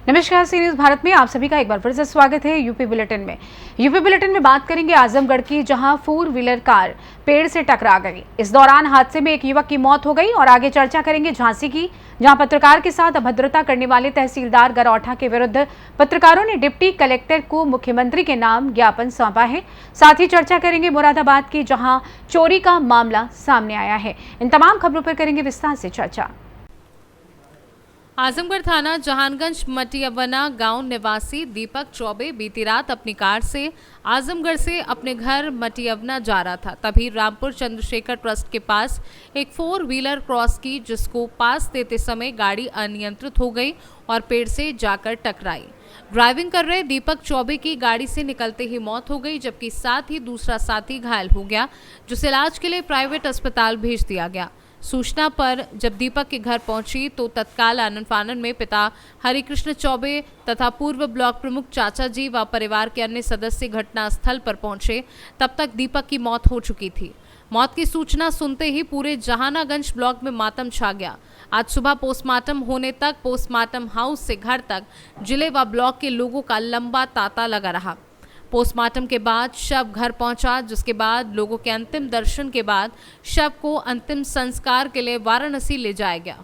नमस्कार, सी न्यूज़ भारत में आप सभी का एक बार फिर से स्वागत है। यूपी बुलेटिन में बात करेंगे आजमगढ़ की, जहां 4 व्हीलर कार पेड़ से टकरा गई। इस दौरान हादसे में एक युवक की मौत हो गई। और आगे चर्चा करेंगे झांसी की, जहां पत्रकार के साथ अभद्रता करने वाले तहसीलदार गरौठा के विरुद्ध पत्रकारों ने डिप्टी कलेक्टर को मुख्यमंत्री के नाम ज्ञापन सौंपा है। साथ ही चर्चा करेंगे मुरादाबाद की, जहां चोरी का मामला सामने आया है। इन तमाम खबरों पर करेंगे विस्तार से चर्चा। आजमगढ़ थाना जहानगंज मटियावना गांव निवासी दीपक चौबे बीती रात अपनी कार से आजमगढ़ से अपने घर मटियावना जा रहा था। तभी रामपुर चंद्रशेखर ट्रस्ट के पास एक 4 व्हीलर क्रॉस की, जिसको पास देते समय गाड़ी अनियंत्रित हो गई और पेड़ से जाकर टकराई। ड्राइविंग कर रहे दीपक चौबे की गाड़ी से निकलते ही मौत हो गई, जबकि साथ ही दूसरा साथी घायल हो गया, जिसे इलाज के लिए प्राइवेट अस्पताल भेज दिया गया। सूचना पर जब दीपक के घर पहुंची तो तत्काल आनन फानन में पिता हरिकृष्ण चौबे तथा पूर्व ब्लॉक प्रमुख चाचा जी व परिवार के अन्य सदस्य घटनास्थल पर पहुंचे। तब तक दीपक की मौत हो चुकी थी। मौत की सूचना सुनते ही पूरे जहानागंज ब्लॉक में मातम छा गया। आज सुबह पोस्टमार्टम होने तक पोस्टमार्टम हाउस से घर तक जिले व ब्लॉक के लोगों का लंबा तांता लगा रहा। पोस्टमार्टम के बाद शव घर पहुंचा, जिसके बाद लोगों के अंतिम दर्शन के बाद शव को अंतिम संस्कार के लिए वाराणसी ले जाया गया।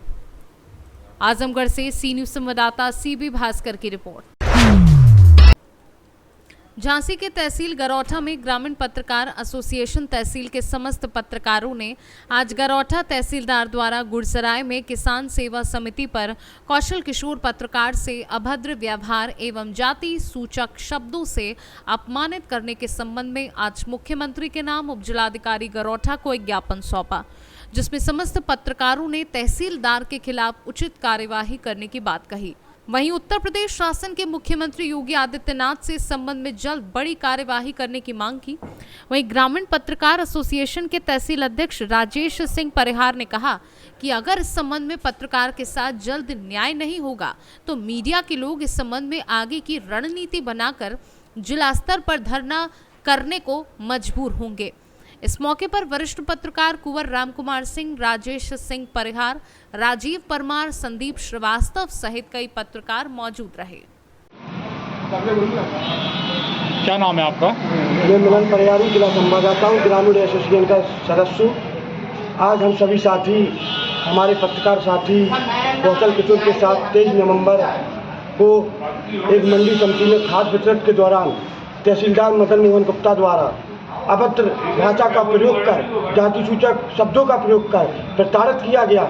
आजमगढ़ से सी न्यूज़ संवाददाता सीबी भास्कर की रिपोर्ट। झांसी के तहसील गरौठा में ग्रामीण पत्रकार एसोसिएशन तहसील के समस्त पत्रकारों ने आज गरौठा तहसीलदार द्वारा गुड़सराय में किसान सेवा समिति पर कौशल किशोर पत्रकार से अभद्र व्यवहार एवं जाति सूचक शब्दों से अपमानित करने के संबंध में आज मुख्यमंत्री के नाम उपजिलाधिकारी गरौठा को एक ज्ञापन सौंपा, जिसमें समस्त पत्रकारों ने तहसीलदार के खिलाफ उचित कार्यवाही करने की बात कही। वहीं उत्तर प्रदेश शासन के मुख्यमंत्री योगी आदित्यनाथ से इस संबंध में जल्द बड़ी कार्यवाही करने की मांग की। वहीं ग्रामीण पत्रकार एसोसिएशन के तहसील अध्यक्ष राजेश सिंह परिहार ने कहा कि अगर इस संबंध में पत्रकार के साथ जल्द न्याय नहीं होगा तो मीडिया के लोग इस संबंध में आगे की रणनीति बनाकर जिला स्तर पर धरना करने को मजबूर होंगे। इस मौके पर वरिष्ठ पत्रकार कुंवर रामकुमार सिंह, राजेश सिंह परिहार, राजीव परमार, संदीप श्रीवास्तव सहित कई पत्रकार मौजूद रहे। क्या नाम है आपका? मैं मिलन परिहार, जिला संवाददाता हूँ, ग्रामीण एसोसिएशन का सदस्य हूँ। आज हम सभी साथी, हमारे पत्रकार साथी कौशल किशोर के साथ 23 नवंबर को एक मंडी समिति में खाद वितरण के दौरान तहसीलदार मदन मोहन गुप्ता द्वारा अभद्र भाषा का प्रयोग कर, जाति सूचक शब्दों का प्रयोग कर प्रताड़ित किया गया।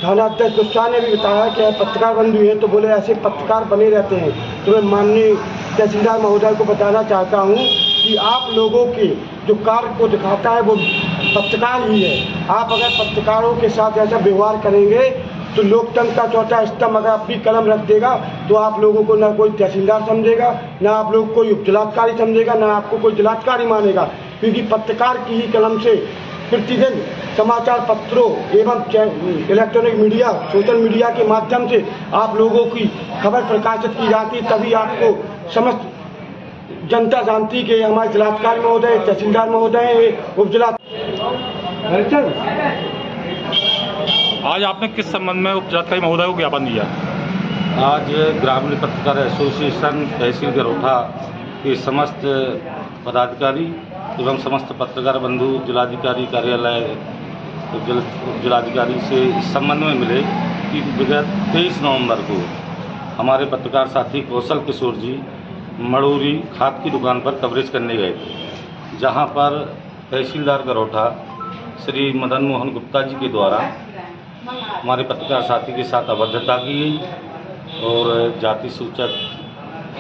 थाना अध्यक्ष गुस्सा ने भी बताया कि पत्रकार बंधु हैं तो बोले ऐसे पत्रकार बने रहते हैं। तो मैं माननीय तहसीलदार महोदय को बताना चाहता हूं कि आप लोगों के जो कार्य को दिखाता है वो पत्रकार ही है। आप अगर पत्रकारों के साथ ऐसा व्यवहार करेंगे तो लोकतंत्र का चौथा स्तंभ अगर अपनी कलम रख देगा तो आप लोगों को ना कोई तहसीलदार समझेगा, ना आप लोग कोई उपजिलाधिकारी समझेगा, ना आपको कोई जिलाधिकारी मानेगा। क्योंकि पत्रकार की ही कलम से प्रतिदिन समाचार पत्रों एवं इलेक्ट्रॉनिक मीडिया, सोशल मीडिया के माध्यम से आप लोगों की खबर प्रकाशित की जाती, तभी आपको समस्त जनता जानती कि हमारे जिलाधिकारी महोदय, तहसीलदार महोदय, उपजिला। आज आपने किस संबंध में उपजिलाधिकारी महोदय को ज्ञापन दिया? आज ग्रामीण पत्रकार एसोसिएशन तहसील गरौठा के समस्त पदाधिकारी एवं समस्त पत्रकार बंधु जिलाधिकारी कार्यालय जिलाधिकारी से इस संबंध में मिले कि विगत 23 नवंबर को हमारे पत्रकार साथी कौशल किशोर जी मड़ूरी खाद की दुकान पर कवरेज करने गए थे, जहां पर तहसीलदार गरौठा श्री मदन मोहन गुप्ता जी के द्वारा हमारे पत्रकार साथी के साथ अभद्रता की गई और जाति सूचक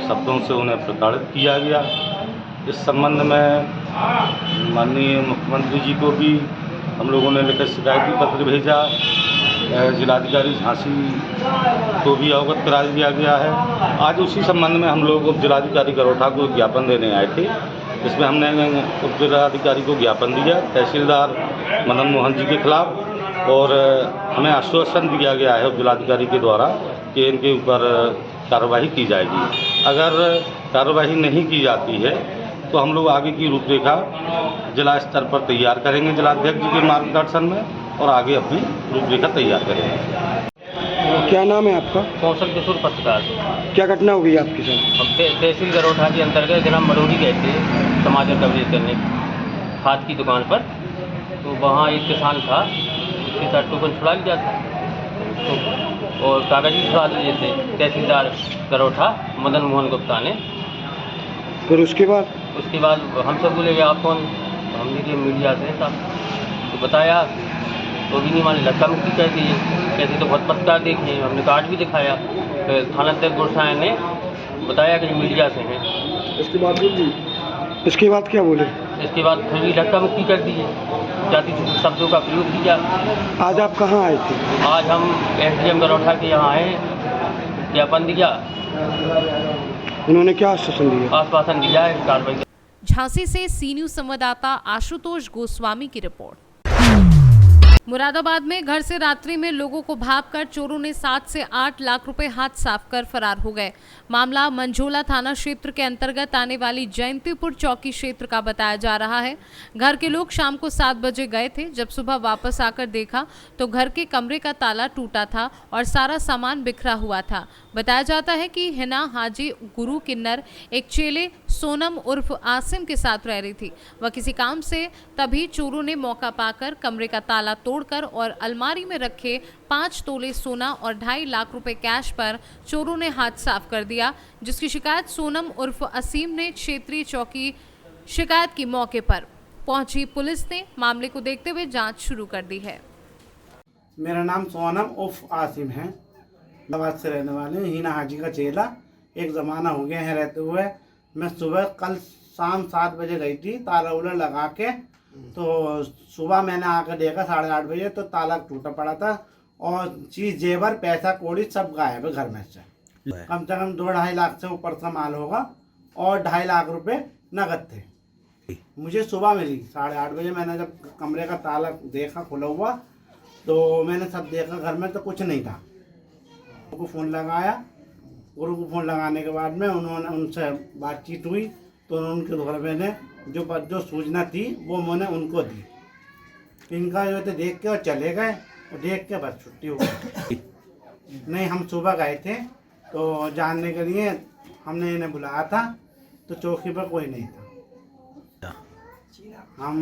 शब्दों से उन्हें प्रताड़ित किया गया। इस संबंध में माननीय मुख्यमंत्री जी को भी हम लोगों ने लिखित शिकायती पत्र भेजा। जिलाधिकारी झांसी को भी अवगत करा दिया गया है। आज उसी संबंध में हम लोग उप जिलाधिकारी गरौठा को ज्ञापन देने आए थे। इसमें हमने उप जिलाधिकारी को ज्ञापन दिया तहसीलदार मदन मोहन जी के खिलाफ, और हमें आश्वासन दिया गया है उप जिलाधिकारी के द्वारा कि इनके ऊपर कार्रवाई की जाएगी। अगर कार्रवाई नहीं की जाती है तो हम लोग आगे की रूपरेखा जिला स्तर पर तैयार करेंगे जिलाध्यक्ष जी के मार्गदर्शन में, और आगे अपनी रूपरेखा तैयार करेंगे। क्या नाम है आपका? कौशल किशोर पत्रकार। क्या घटना हो गई आपके साथ? हम तहसील गरोठा के अंतर्गत ग्राम मड़ोरी गए थे टमाटर कवरेज करने खाद की दुकान पर। तो वहाँ एक किसान था, उसके साथ टोकन छुड़ा लिया था तो और कागज भी छुड़ा लिए थे तहसीलदार गरोठा मदन मोहन गुप्ता ने। फिर उसके बाद हम सब बोले आप कौन? हमने कि मीडिया से साहब। तो बताया तो भी नहीं माने, लड़का मुक्ति कर दिए। कैसे तो बहुत पत्रकार देखे, हमने कार्ड भी दिखाया। फिर थाना अध्यक्ष गोसाई ने बताया कि मीडिया से हैं। इसके बाद क्या बोले? इसके बाद फिर भी लड़का मुक्ति कर दिए, जाति शब्दों का प्रयोग किया। आज आप कहाँ आए थे? आज हम SDM गरोठा के यहाँ आए, ज्ञापन दिया। उन्होंने क्या आश्वासन दिया? आश्वासन दिया है कार्रवाई। झांसी से सी न्यूज संवाददाता आशुतोष गोस्वामी की रिपोर्ट। मुरादाबाद में घर से रात्रि में लोगों को भागकर चोरों ने 7 से 8 लाख रुपए हाथ साफ कर फरार हो गए। मामला मंझोला थाना क्षेत्र के अंतर्गत आने वाली जयंतीपुर चौकी क्षेत्र का बताया जा रहा है। घर के लोग शाम को 7 बजे गए थे। जब सुबह वापस आकर देखा तो घर के कमरे का ताला टूटा था और सारा सामान बिखरा हुआ था। बताया जाता है कि हिना हाजी गुरु किन्नर एक चेले सोनम उर्फ आसिम के साथ रह रही थी। वह किसी काम से तभी चोरों ने मौका पाकर कमरे का ताला तोड़कर और अलमारी में रखे 5 तोले सोना और 2.5 लाख रुपए कैश पर चोरों ने हाथ साफ कर दिया, जिसकी शिकायत सोनम उर्फ असीम ने क्षेत्रीय चौकी शिकायत की मौके पर पहुंची पुलिस ने मामले को देखते हुए जांच शुरू कर दी है। मेरा नाम सोनम उर्फ आसिम है, नवाज से रहने वाले हैं, हिना हाजी का चेला। एक ज़माना हो गया है रहते हुए। मैं सुबह कल शाम 7 बजे गई थी ताला उला लगा के। तो सुबह मैंने आकर देखा 8:30 बजे तो ताला टूटा पड़ा था और चीज़ जेवर पैसा कौड़ी सब गायब है घर में से। कम से कम 2-2.5 लाख से ऊपर का माल होगा और 2.5 लाख रुपए नगद थे। मुझे सुबह मिली 8:30 बजे। मैंने जब कमरे का ताला देखा खुला हुआ तो मैंने सब देखा घर में तो कुछ नहीं था। को फ़ोन लगाया, गुरु को फ़ोन लगाने के बाद में उनसे बातचीत हुई तो उनके घर में ने जो सूचना थी वो मैंने उनको दी। इनका जो थे देख के और चले गए और देख के बस छुट्टी हो गई। नहीं, हम सुबह गए थे तो जानने के लिए हमने इन्हें बुलाया था तो चौकी पर कोई नहीं था। हम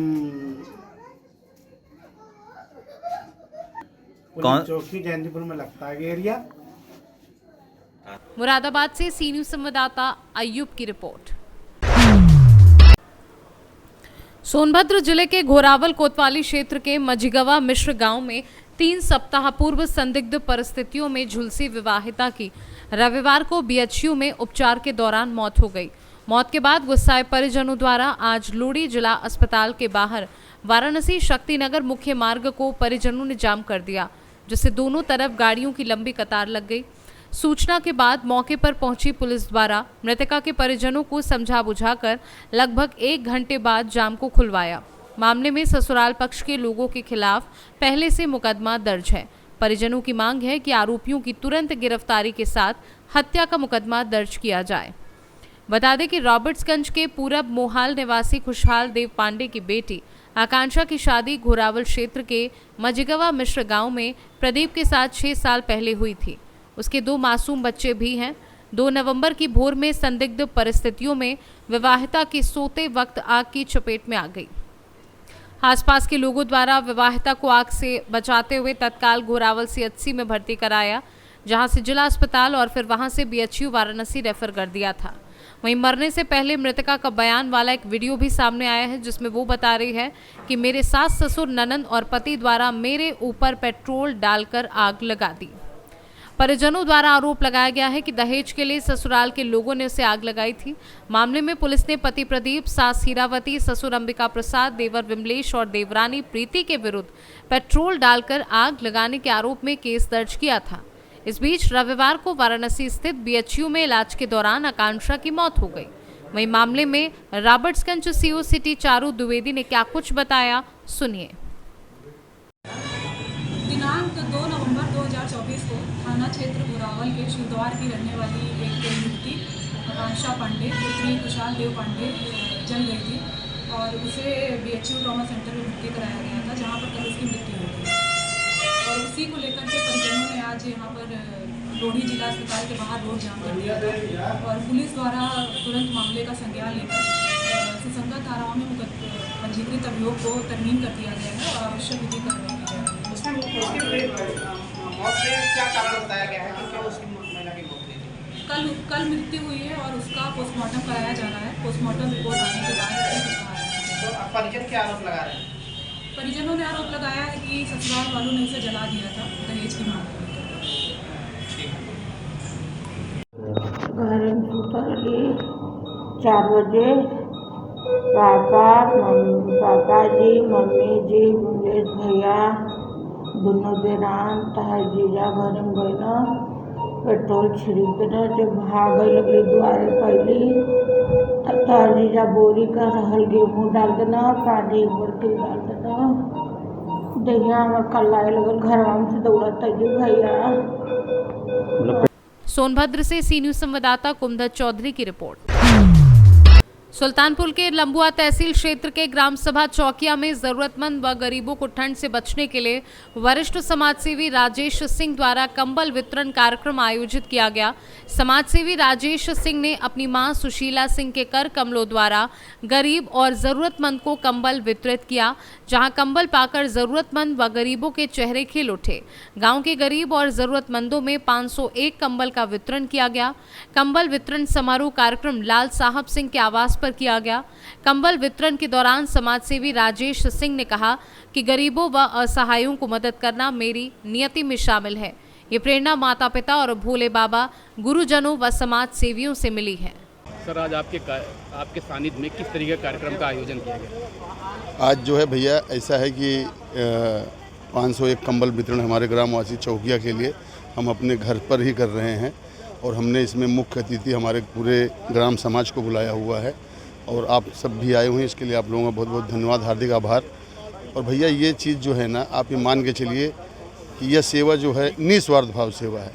चौकी जयंतीपुर में लगता है एरिया। मुरादाबाद से सी न्यूज संवाददाता अय्यूब की रिपोर्ट। सोनभद्र जिले के घोरावल कोतवाली क्षेत्र के मझिगवा मिश्र गांव में 3 सप्ताह पूर्व संदिग्ध परिस्थितियों में झुलसी विवाहिता की रविवार को BHU में उपचार के दौरान मौत हो गई। मौत के बाद गुस्साए परिजनों द्वारा आज लोड़ी जिला अस्पताल के बाहर वाराणसी शक्तिनगर मुख्य मार्ग को परिजनों ने जाम कर दिया, जिससे दोनों तरफ गाड़ियों की लंबी कतार लग गई। सूचना के बाद मौके पर पहुंची पुलिस द्वारा मृतका के परिजनों को समझा बुझाकर लगभग 1 घंटे बाद जाम को खुलवाया। मामले में ससुराल पक्ष के लोगों के खिलाफ पहले से मुकदमा दर्ज है। परिजनों की मांग है कि आरोपियों की तुरंत गिरफ्तारी के साथ हत्या का मुकदमा दर्ज किया जाए। बता दें कि रॉबर्ट्सगंज के पूरब मोहाल निवासी खुशहाल देव पांडे की बेटी आकांक्षा की शादी घोरावल क्षेत्र के मझिगवा मिश्र गांव में प्रदीप के साथ 6 साल पहले हुई थी। उसके 2 मासूम बच्चे भी हैं। 2 नवंबर की भोर में संदिग्ध परिस्थितियों में विवाहिता की सोते वक्त आग की चपेट में आ गई। आसपास के लोगों द्वारा विवाहिता को आग से बचाते हुए तत्काल घोरावल CHC में भर्ती कराया, जहां से जिला अस्पताल और फिर वहां से BHU वाराणसी रेफर कर दिया था। वहीं मरने से पहले मृतका का बयान वाला एक वीडियो भी सामने आया है, जिसमें वो बता रही है कि मेरे सास ससुर ननंद और पति द्वारा मेरे ऊपर पेट्रोल डालकर आग लगा दी। परिजनों द्वारा आरोप लगाया गया है कि दहेज के लिए ससुराल के लोगों ने उसे आग लगाई थी। मामले में पुलिस ने पति प्रदीप, सास हीरावती, ससुर अंबिका प्रसाद, देवर विमलेश और देवरानी प्रीति के विरुद्ध पेट्रोल डालकर आग लगाने के आरोप में केस दर्ज किया था। इस बीच रविवार को वाराणसी स्थित BHU में इलाज के दौरान आकांक्षा की मौत हो गई। वहीं मामले में रॉबर्ट्सगंज CO सिटी चारू द्विवेदी ने क्या कुछ बताया, सुनिए। दिनांक 2 नवंबर 2024 को थाना क्षेत्र घोरावल के शिवद्वार की रहने वाली एक युवती आकांक्षा पांडे पुत्री खुशहाल देव पांडे जल गई थी और उसे BHU ट्रॉमा सेंटर में भर्ती कराया गया था, जहां पर कल उसकी मृत्यु हो गई। और उसी को लेकर के परिजनों ने आज यहाँ पर लोधी जिला अस्पताल के बाहर रोड जाम कर दिया था और पुलिस द्वारा तुरंत मामले का संज्ञान लेकर सुसंगत धाराओं में पंजीकृत अभियोग को तरमीम कर दिया गया है और आवश्यक विधि कार्रवाई की जाएगी। क्या कारण बताया गया है कि क्यों उसकी महिला की मौत हुई थी? कल मृत्यु हुई है और उसका पोस्टमार्टम कराया जा रहा है। पोस्टमार्टम रिपोर्ट आने के बाद परिजन क्या आरोप लगा रहे हैं? परिजनों ने आरोप लगाया है कि ससुराल वालों ने इसे जला दिया था दहेज की मांग को लेकर। घर सुतली 4 बजे पापा जी मम्मी जी मुकेश भैया दोनों देरान तार जीजा घर में गए पेट्रोल छिड़कना जब भागे लगली द्वारे पहली तार जीजा बोरी का रहल गेहूँ डाल देना पानी बर्तन डाल देना दहिया हमारे कल्लाए लगल घर से दौड़त भैया। सोनभद्र से सी न्यूज संवाददाता कुमधर चौधरी की रिपोर्ट। सुल्तानपुर के लंबुआ तहसील क्षेत्र के ग्राम सभा चौकिया में जरूरतमंद व गरीबों को ठंड से बचने के लिए वरिष्ठ समाजसेवी राजेश सिंह द्वारा कंबल वितरण कार्यक्रम आयोजित किया गया। समाजसेवी राजेश सिंह ने अपनी मां सुशीला सिंह के कर कमलों द्वारा गरीब और जरूरतमंद को कंबल वितरित किया, जहां कंबल पाकर जरूरतमंद व गरीबों के चेहरे खिल उठे। गांव के गरीब और जरूरतमंदों में 501 कंबल का वितरण किया गया। कंबल वितरण समारोह कार्यक्रम लाल साहब सिंह के आवास पर किया गया। कंबल वितरण के दौरान समाजसेवी राजेश सिंह ने कहा कि गरीबों व असहायों को मदद करना मेरी नियति में शामिल है। ये प्रेरणा माता पिता और भोले बाबा गुरुजनों व समाज सेवियों से मिली है। सर, आज आपके सानिध्य में किस तरीके का कार्यक्रम का आयोजन किया गया? आज जो है भैया ऐसा है कि 501 कंबल वितरण हमारे ग्रामवासी चौकिया के लिए हम अपने घर पर ही कर रहे हैं और हमने इसमें मुख्य अतिथि हमारे पूरे ग्राम समाज को बुलाया हुआ है और आप सब भी आए हुए हैं। इसके लिए आप लोगों का बहुत बहुत धन्यवाद, हार्दिक आभार। और भैया ये चीज़ जो है ना, आप ये मान के चलिए कि यह सेवा जो है निस्वार्थ भाव सेवा है।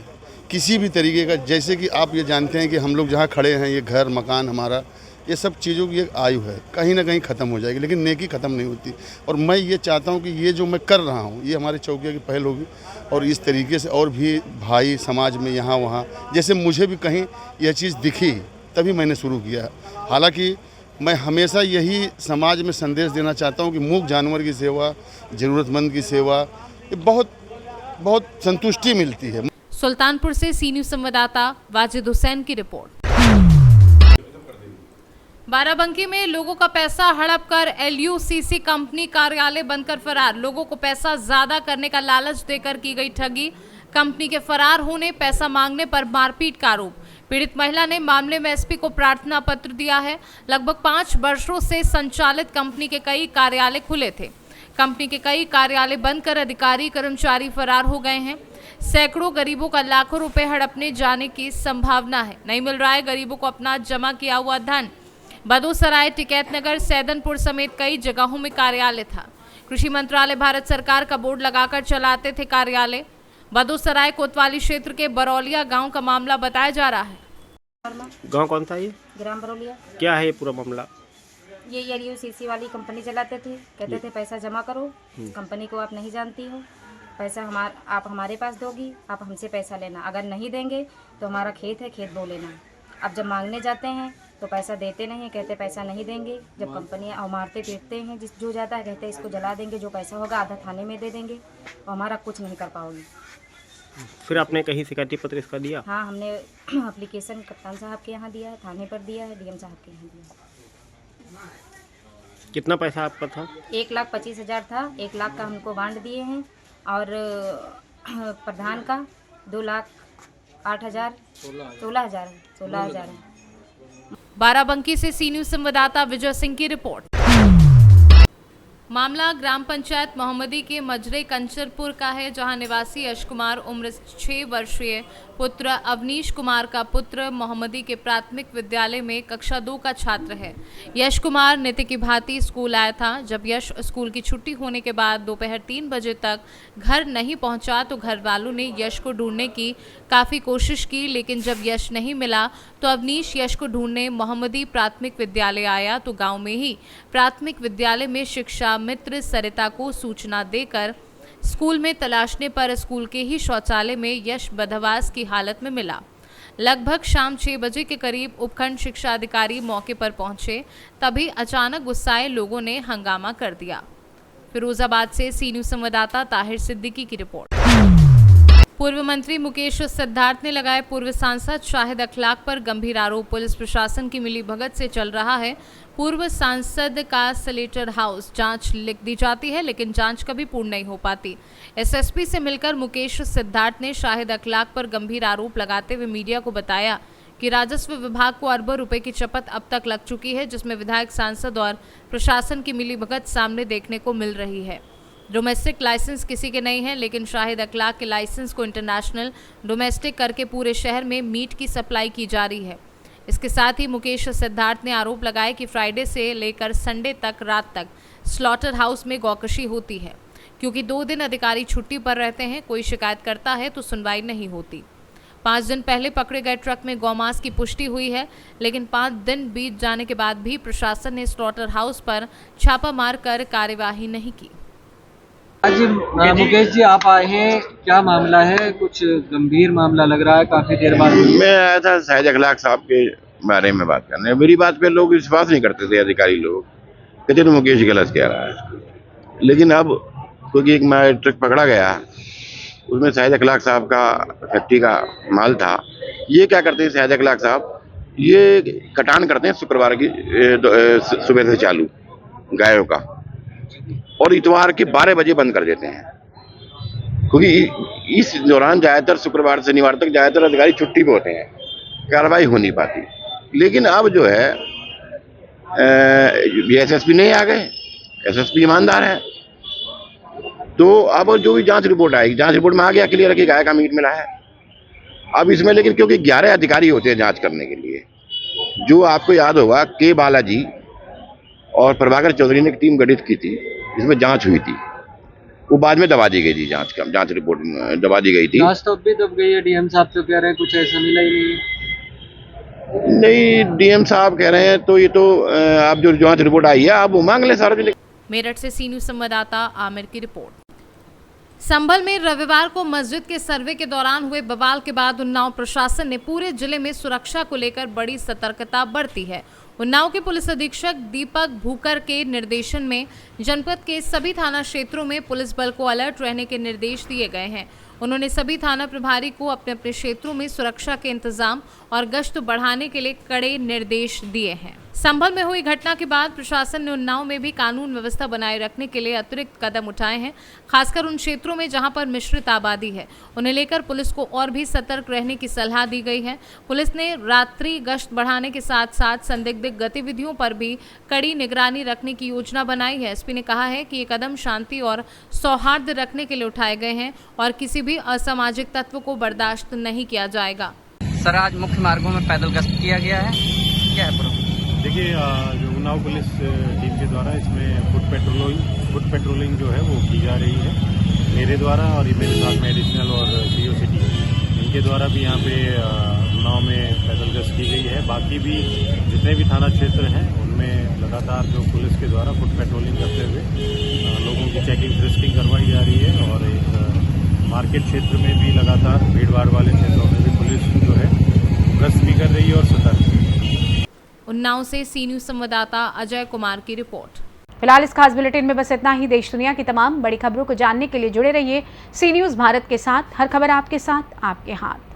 किसी भी तरीके का, जैसे कि आप ये जानते हैं कि हम लोग जहाँ खड़े हैं, ये घर मकान हमारा, ये सब चीज़ों की एक आयु है, कहीं ना कहीं ख़त्म हो जाएगी, लेकिन नेकी ख़त्म नहीं होती। और मैं ये चाहता हूँ कि ये जो मैं कर रहा हूँ ये हमारे चौकिया की पहल होगी और इस तरीके से और भी भाई समाज में यहाँ वहाँ, जैसे मुझे भी कहीं यह चीज़ दिखी तभी मैंने शुरू किया। हालांकि मैं हमेशा यही समाज में संदेश देना चाहता हूँ कि मूक जानवर की सेवा, ज़रूरतमंद की सेवा, ये बहुत बहुत संतुष्टि मिलती है। सुल्तानपुर से सी न्यूज संवाददाता वाजिद हुसैन की रिपोर्ट। बाराबंकी में लोगों का पैसा हड़प कर LUCC कंपनी कार्यालय बनकर फरार। लोगों को पैसा ज्यादा करने का लालच देकर की गई ठगी। कंपनी के फरार होने, पैसा मांगने पर मारपीट का आरोप। पीड़ित महिला ने मामले में SP को प्रार्थना पत्र दिया है। लगभग 5 वर्षों से संचालित कंपनी के कई कार्यालय खुले थे। कंपनी के कई कार्यालय बंद कर अधिकारी कर्मचारी फरार हो गए हैं। सैकड़ों गरीबों का लाखों रुपए हड़पने जाने की संभावना है। नहीं मिल रहा है गरीबों को अपना जमा किया हुआ धन। बदोसराय, टिकैतनगर, सैदनपुर समेत कई जगहों में कार्यालय था। कृषि मंत्रालय भारत सरकार का बोर्ड लगाकर चलाते थे कार्यालय। बदोसराय कोतवाली क्षेत्र के बरौलिया गांव का मामला बताया जा रहा है। गांव कौन था ये? ग्राम बरौलिया। क्या है ये पूरा मामला? ये LUCC वाली कंपनी चलाते थे, कहते थे पैसा जमा करो, कंपनी को आप नहीं जानती हो, पैसा आप हमारे पास दोगी, आप हमसे पैसा लेना, अगर नहीं देंगे तो हमारा खेत है, खेत बो लेना। अब जब मांगने जाते हैं तो पैसा देते नहीं है, कहते पैसा नहीं देंगे। जब कंपनी मारते पीटते हैं, जो जाता है कहते इसको जला देंगे, जो पैसा होगा आधा थाने में दे देंगे और हमारा कुछ नहीं कर पाओगे। फिर आपने कहीं शिकायती पत्र इसका दिया? हाँ, हमने एप्लीकेशन कप्तान साहब के यहाँ दिया है, थाने पर दिया है, DM साहब के यहाँ दिया है। कितना पैसा आपका था? 1,25,000 था। 1 लाख का हमको बांट दिए हैं और प्रधान का 2,08,000 16,000 है। बाराबंकी से सी न्यूज संवाददाता विजय सिंह की रिपोर्ट। मामला ग्राम पंचायत मोहम्मदी के मजरे कंचरपुर का है, जहां निवासी यश कुमार उम्र 6 वर्षीय पुत्र अवनीश कुमार का पुत्र मोहम्मदी के प्राथमिक विद्यालय में कक्षा 2 का छात्र है। यश कुमार नित्य की भांति स्कूल आया था। जब यश स्कूल की छुट्टी होने के बाद दोपहर 3 बजे तक घर नहीं पहुंचा तो घर वालों ने यश को ढूंढने की काफ़ी कोशिश की, लेकिन जब यश नहीं मिला तो अवनीश यश को ढूंढने मोहम्मदी प्राथमिक विद्यालय आया तो गाँव में ही प्राथमिक विद्यालय में शिक्षा मित्र सरिता को सूचना देकर स्कूल में तलाशने पर स्कूल के ही शौचालय में यश बदहवास की हालत में मिला। लगभग शाम 6 बजे के करीब उपखंड शिक्षा अधिकारी मौके पर पहुंचे, तभी अचानक गुस्साए लोगों ने हंगामा कर दिया। फिरोजाबाद से सी न्यूज़ संवाददाता ताहिर सिद्दीकी की रिपोर्ट। पूर्व मंत्री मुकेश सिद्धार्थ ने लगाए पूर्व सांसद शाहिद अखलाक पर गंभीर आरोप। पुलिस प्रशासन की मिलीभगत से चल रहा है। पूर्व सांसद का स्लेटर हाउस जांच लिख दी जाती है, लेकिन जांच कभी पूर्ण नहीं हो पाती। एसएसपी से मिलकर मुकेश सिद्धार्थ ने शाहिद अखलाक पर गंभीर आरोप लगाते हुए मीडिया को बताया कि राजस्व विभाग को अरबों रुपए की चपत अब तक लग चुकी है, जिसमें विधायक, सांसद और प्रशासन की मिलीभगत सामने देखने को मिल रही है। डोमेस्टिक लाइसेंस किसी के नहीं है, लेकिन शाहिद अखलाक के लाइसेंस को इंटरनेशनल डोमेस्टिक करके पूरे शहर में मीट की सप्लाई की जा रही है। इसके साथ ही मुकेश सिद्धार्थ ने आरोप लगाया कि फ्राइडे से लेकर संडे तक रात तक स्लॉटर हाउस में गौकशी होती है, क्योंकि 2 दिन अधिकारी छुट्टी पर रहते हैं। कोई शिकायत करता है तो सुनवाई नहीं होती। 5 दिन पहले पकड़े गए ट्रक में गौमांस की पुष्टि हुई है, लेकिन 5 दिन बीत जाने के बाद भी प्रशासन ने स्लॉटर हाउस पर छापा मार कर कार्यवाही नहीं की। जी मुकेश जी, आप आए हैं, क्या मामला है? कुछ गंभीर मामला लग रहा है, काफी देर बाद। मैं आया था शाहिद अखलाक साहब के बारे में बात करने। मेरी बात पे लोग विश्वास नहीं करते थे, अधिकारी लोग कहते थे मुकेश गलत कह रहा है। लेकिन अब क्योंकि एक ट्रक पकड़ा गया, उसमें शाहिद अखलाक साहब का फैक्ट्री का माल था। ये क्या करते हैं शाहिद अखलाक साहब, ये कटान करते हैं शुक्रवार की सुबह से चालू गायों का, और इतवार के 12 बजे बंद कर देते हैं, क्योंकि इस दौरान ज़्यादातर शुक्रवार शनिवार तक ज़्यादातर अधिकारी छुट्टी पे होते हैं, कार्रवाई हो नहीं पाती। लेकिन अब जो है एसएसपी नहीं आ गए, एसएसपी ईमानदार है, तो अब जो भी जांच रिपोर्ट आएगी, जांच रिपोर्ट में आ गया क्लियर है कि गाय का मीट मिला है। अब इसमें लेकिन क्योंकि 11 अधिकारी होते हैं जांच करने के लिए, जो आपको याद होगा के बालाजी और प्रभाकर चौधरी ने एक टीम गठित की थी, इसमें जांच हुई थी, वो बाद में दबा दी गई थी। जांच रिपोर्ट में दबा दी गई थी। जांच तो अब भी दब गई है। डीएम साहब तो कह रहे हैं कुछ ऐसा मिला ही नहीं है। नहीं, डीएम साहब कह रहे हैं तो ये तो आप जो जांच रिपोर्ट आई है आप वो मांग लें सार्वजनिक। मेरठ से सी न्यूज़ संवाददाता आमिर की रिपोर्ट। संभल में रविवार को मस्जिद के सर्वे के दौरान हुए बवाल के बाद उन्नाव प्रशासन ने पूरे जिले में सुरक्षा को लेकर बड़ी सतर्कता बरती है। उन्नाव के पुलिस अधीक्षक दीपक भूकर के निर्देशन में जनपद के सभी थाना क्षेत्रों में पुलिस बल को अलर्ट रहने के निर्देश दिए गए हैं। उन्होंने सभी थाना प्रभारी को अपने अपने क्षेत्रों में सुरक्षा के इंतजाम और गश्त बढ़ाने के लिए कड़े निर्देश दिए हैं। संभल में हुई घटना के बाद प्रशासन ने उन्नाव में भी कानून व्यवस्था बनाए रखने के लिए अतिरिक्त कदम उठाए हैं, खासकर उन क्षेत्रों में जहां पर मिश्रित आबादी है। उन्हें लेकर पुलिस को और भी सतर्क रहने की सलाह दी गई है। पुलिस ने रात्रि गश्त बढ़ाने के साथ साथ संदिग्ध गतिविधियों पर भी कड़ी निगरानी रखने की योजना बनाई है। एसपी ने कहा है कि ये कदम शांति और सौहार्द रखने के लिए उठाए गए हैं और किसी भी असामाजिक तत्व को बर्दाश्त नहीं किया जाएगा। सर, आज मुख्य मार्गों में पैदल गश्त किया गया है, क्या है प्रोग्राम? देखिए, जो उन्नाव पुलिस टीम के द्वारा इसमें फुट पेट्रोलिंग जो है वो की जा रही है मेरे द्वारा, और ये मेरे साथ में एडिशनल और सीओ सिटी इनके द्वारा भी यहाँ पे उन्नाव में पैदल गश्त की गई है। बाकी भी जितने भी थाना क्षेत्र हैं उनमें लगातार जो पुलिस के द्वारा फुट पेट्रोलिंग करते हुए लोगों की चेकिंग फ्रिस्किंग करवाई जा रही है, और एक मार्केट क्षेत्र में भी लगातार भीड़ भाड़ वाले क्षेत्रों में भी पुलिस जो है गश्त भी कर रही है और सतर्क। उन्नाव से सी न्यूज़ संवाददाता अजय कुमार की रिपोर्ट। फिलहाल इस खास बुलेटिन में बस इतना ही। देश दुनिया की तमाम बड़ी खबरों को जानने के लिए जुड़े रहिए सी न्यूज़ भारत के साथ। हर खबर आपके साथ, आपके हाथ।